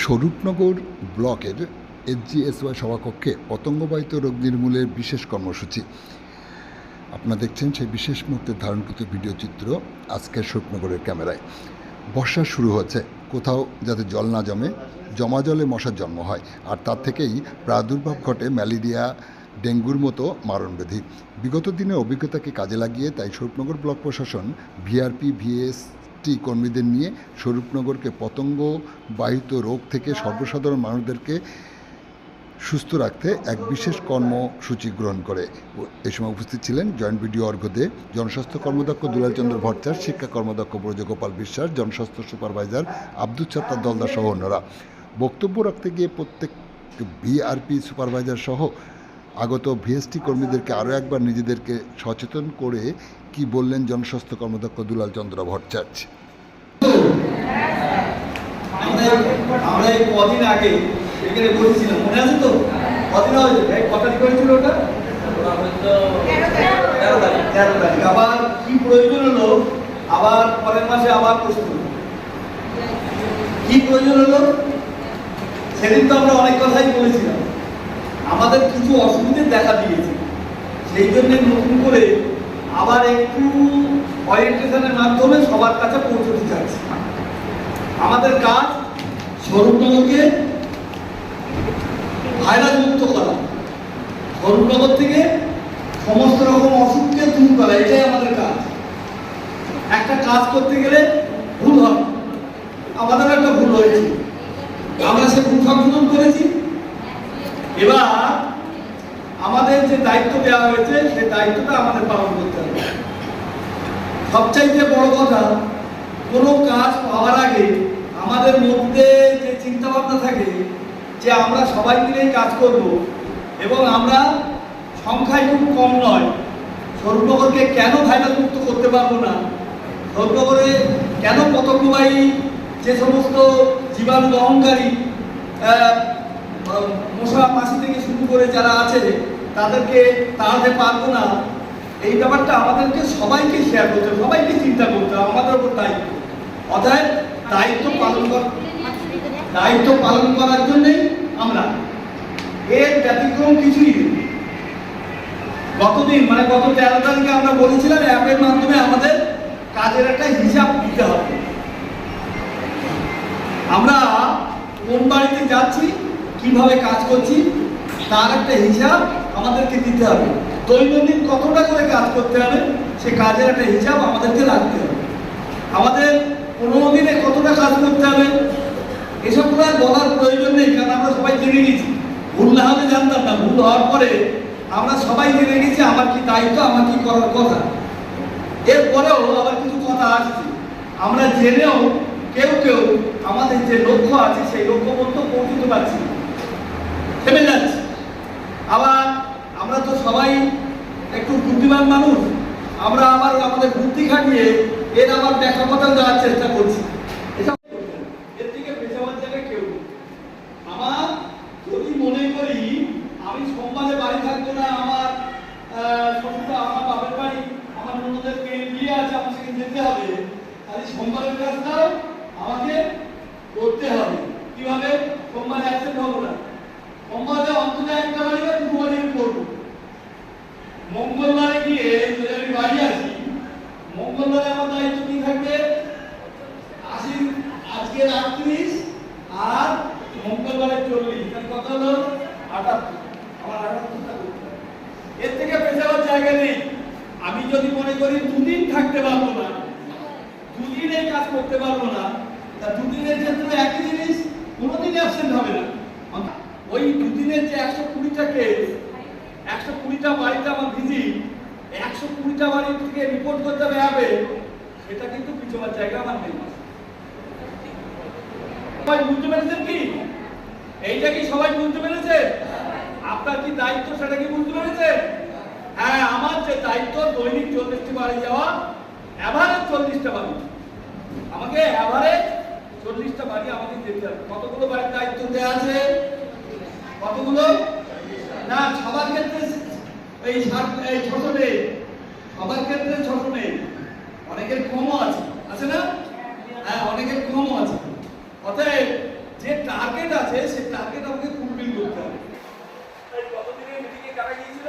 স্বরূপনগর ব্লকের এসজিএসওয়াই সভাকক্ষে পতঙ্গবাহিত রোগ নির্মূলের বিশেষ কর্মসূচি। আপনারা দেখছেন সেই বিশেষ মুহূর্তে ধারণকৃত ভিডিও চিত্র আজকের স্বরূপনগরের ক্যামেরায়। বর্ষা শুরু হচ্ছে, কোথাও যাতে জল না জমা জলে মশার জন্ম হয়, আর তার থেকেই প্রাদুর্ভাব ঘটে ম্যালেরিয়া, ডেঙ্গুর মতো মারণব্যাধি। বিগত দিনের অভিজ্ঞতাকে কাজে লাগিয়ে তাই স্বরূপনগর ব্লক প্রশাসন ভিআরপি ভিএসটি কর্মীদের নিয়ে স্বরূপনগরকে পতঙ্গবাহিত রোগ থেকে সর্বসাধারণ মানুষদেরকে সুস্থ রাখতে এক বিশেষ কর্মসূচি গ্রহণ করে। এই সময় উপস্থিত ছিলেন জয়েন্ট বিডিও অর্ঘদে, জনস্বাস্থ্য কর্মদক্ষ দুলাল চন্দ্র ভট্টাচার্য, শিক্ষা কর্মদক্ষ ব্রজগোপাল বিশ্বাস, জনস্বাস্থ্য সুপারভাইজার আব্দুল সত্তার দলদার সহ অন্যরা। বক্তব্য রাখতে গিয়ে প্রত্যেক ভিআরপি সুপারভাইজার সহ আগত ভিএসটি কর্মীদেরকে আরও একবার নিজেদেরকে সচেতন করে কি বললেন জনস্বাস্থ্য কর্মদক্ষ দুলাল চন্দ্র ভট্টাচার্য। আমরা এই কদিন আগে এখানে বসেছিলাম, মনে আছে তো? কদিন হয়েছে, কত তারিখ হয়েছিল ওটা? 13 তারিখ। আবার কি প্রয়োজন হলো, আবার পরের মাসে আবার প্রস্তুত কি প্রয়োজন হলো? সেদিন তো আমরা অনেক কথাই বলেছিলাম, আমাদের কিছু অসুবিধা দেখা দিয়েছে, সেই জন্য নতুন করে আবার একটু ওরিয়েন্টেশনের মাধ্যমে সবার কাছে পৌঁছতে চাচ্ছি। আমাদের কাজ স্বরূপনগরকে ভাইরাস মুক্ত করা, স্বরূপনগর থেকে সমস্ত রকম অসুখকে দূর করা, এটাই আমাদের কাজ। একটা কাজ করতে গেলে ভুল হয়, আমাদের একটা ভুল হয়েছে, আমরা সে ভুল সংশোধন করেছি। এবার আমাদের যে দায়িত্ব দেওয়া হয়েছে সেই দায়িত্বটা আমাদের পালন করতে হবে। সবচাইতে বড় কথা, কোনো কাজ পাওয়ার আগে আমাদের মধ্যে যে চিন্তা ভাবনা থাকে যে আমরা সবাই মিলে কাজ করব এবং আমরা সংখ্যায় খুব কম নয়, স্বরূপনগরকে কেন ভাইরাস মুক্ত করতে পারবো না, স্বরূপনগরে কেন পতঙ্গবাহী যে সমস্ত জীবাণু দহনকারী মশা মাছি থেকে শুরু করে যারা আছে তাদেরকে তাড়াতে পারবো না, এই ব্যাপারটা আমাদেরকে সবাইকে শেয়ার করতে হবে, সবাইকে চিন্তা করতে হবে, আমাদের উপর দায়িত্ব। অর্থাৎ দায়িত্ব পালন করার জন্যই আমরা, এর ব্যতিক্রম কিছুই নেই। গতদিন মানে গত 13 তারিখে আমরা বলেছিলাম অ্যাপের মাধ্যমে আমাদের কাজের একটা হিসাব দিতে হবে। আমরা কোন বাড়িতে যাচ্ছি, কিভাবে কাজ করছি, তার একটা হিসাব আমাদেরকে দিতে হবে। দৈনন্দিন কতটা করে কাজ করতে হবে সে কাজের একটা হিসাব আমাদেরকে রাখতে হবে। আমাদের 15 দিনে কতটা কাজ করতে হবে এসবগুলো আর বলার প্রয়োজন নেই, কারণ আমরা সবাই জেনে গেছি। ভুল না হলে জানতাম না, ভুল হওয়ার পরে আমরা সবাই জেনে গেছি আমার কি দায়িত্ব, আমার কি করার কথা। এরপরেও আবার কিছু কথা আসছে, আমরা জেনেও কেউ আমাদের যে লক্ষ্য আছে সেই লক্ষ্য পর্যন্ত পৌঁছতে পারছি না, থেমে যাচ্ছে। আবার আমরা তো সবাই একটু বুদ্ধিমান মানুষ, আমরা আবার আমাদের বুদ্ধি খাটিয়ে এর আবার ব্যাখ্যা দেওয়ার চেষ্টা করছি। এর থেকে পেছাবার জায়গায় কেউ নেই। আমার যদি মনে করি আমি সোমবারে বাড়ি থাকবো না, আমার আমার বাপের বাড়ি, আমার ননদের বিয়ে আছে, আমার সেখানে যেতে হবে, তাহলে সোমবারের কাজটাও আমাকে করতে হবে। কিভাবে? সোমবারে অ্যাবসেন্ট হবো না, সোমবারে অন্তত একটা বাড়ি বা 2 বাড়ি করবো। মঙ্গলবারে গিয়ে যদি আমি বাড়ি আসি, মঙ্গলবারে আমার দায়িত্ব কি থাকবে? আজকে 38 আর মঙ্গলবারে 40, তার কত হলো? 78। আমার 78টা করতে হবে। এর থেকে পেছাবার জায়গা নেই। আমি যদি মনে করি 2 দিন থাকতে পারবো না, 2 দিন এই কাজ করতে পারবো না, তা 2 দিনের ক্ষেত্রে একই জিনিস কোনোদিন অ্যাবসেন্ট হবে না। ওই 2 দিনের যে 120টা কেস, 120টা বাড়িতে আমার ভিজিট, 120টা বাড়ি থেকে রিপোর্ট করতে হবে, সেটা কিন্তু পিছবার জায়গা আমার নেই। সবাই বুঝতে পেরেছেন কি? এইটা কি সবাই বুঝতে পেরেছে? আপনার কি দায়িত্ব সেটা কি বুঝতে পেরেছে? হ্যাঁ, আমার যে দায়িত্ব দৈনিক 40টা বাড়ি যাওয়া, এভারেজ 40টা বাড়ি, আমাকে এভারেজ 40টা বাড়ি আমাকে যেতে হবে। কতগুলো বাড়ির দায়িত্ব দেওয়া আছে? কতগুলো? না, সবার ক্ষেত্রে এই 600 নেই, সবার ক্ষেত্রে 600 নেই, অনেকের কমও আছে না? হ্যাঁ, অনেকের কমও আছে। অতএব যে টার্গেট আছে সেই টার্গেট আমাকে ফুলফিল করতে হবে। তাই কতদিনের মিটিংয়ে কারা গিয়েছিল?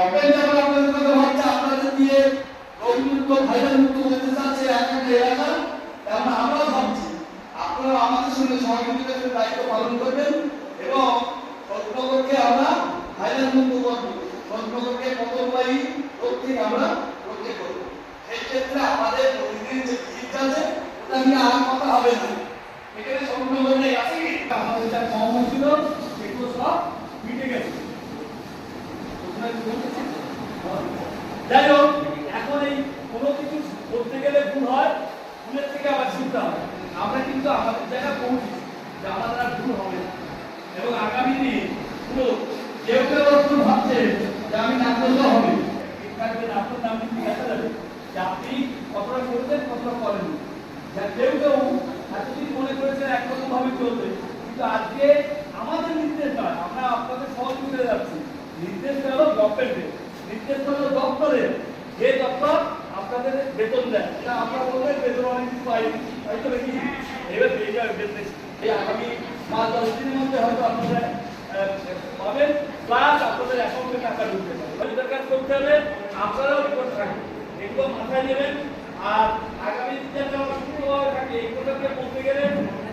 আপনাদের কথা ভাবছে আপনাদের দিয়ে রোগমুক্ত ভাইরাস মুক্ত হতে চাচ্ছে একটা এলাকা, তেমন আমরাও ভাবছি আপনারা আমাদের সঙ্গে সহযোগিতার দায়িত্ব পালন করবেন এবং রত্নগরকে আমরা ভাইরাস মুক্ত করবো, রত্নগরকে পতনবাহী রোগ থেকে আমরা রক্ষা করবো। সেই ক্ষেত্রে আমাদের প্রতিদিন যে ভিজিট আছে ওটা নিয়ে আর কথা হবে না। এখানে সম্পূর্ণ নেই আছে কি আমাদের যা কম হচ্ছিল সেগুলো সব মিটে গেছে। যাই হোক, এখন এই কোনো কিছু করতে গেলে ভুল হয়, ভুলের থেকে আবার শিখতে হয়। আমরা কিন্তু আমাদের জায়গায় পৌঁছেছি যে আমাদের আর ভুল হবে না এবং আগামী দিনে পুরো কেউ কেউ ভুল ভাবছে যে আমি না করলেও হবে, থাকবেন আপনার নাম কিন্তু দেখা যাবে যে আপনি কতটা করবেন কতটা করেন। যা কেউ কেউ এতদিন মনে করেছেন একরকম ভাবে চলবে, কিন্তু আজকে আমাদের নির্দেশ নয়, আমরা আপনাদের সহযোগিতা যাচ্ছি। নির্দেশ হলো গভর্নমেন্টের, নির্দেশ হলো দপ্তরের, যে দপ্তর আপনাদের বেতন দেয়। এটা আপনারা বলবেন বেতন অনেক কিছু পাই, হয়তো নাকি এবার পেয়ে যাবে বেতন। এই আগামী 5-10 দিনের মধ্যে হয়তো আপনারা পাবেন, প্লাস আপনাদের অ্যাকাউন্টে টাকা ঢুকতে পারে। ওদের কাজ করতে হবে, আপনারাও রিপোর্ট থাকবে, এগুলো মাথায় নেবেন। আর আগামী দিনে যারা সুন্দরভাবে থাকে এগুলোকে বলতে গেলে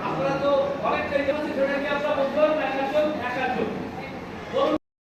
আপনারা তো অনেকটাই সেটাকে আপনারা বলতে পারেন একাজন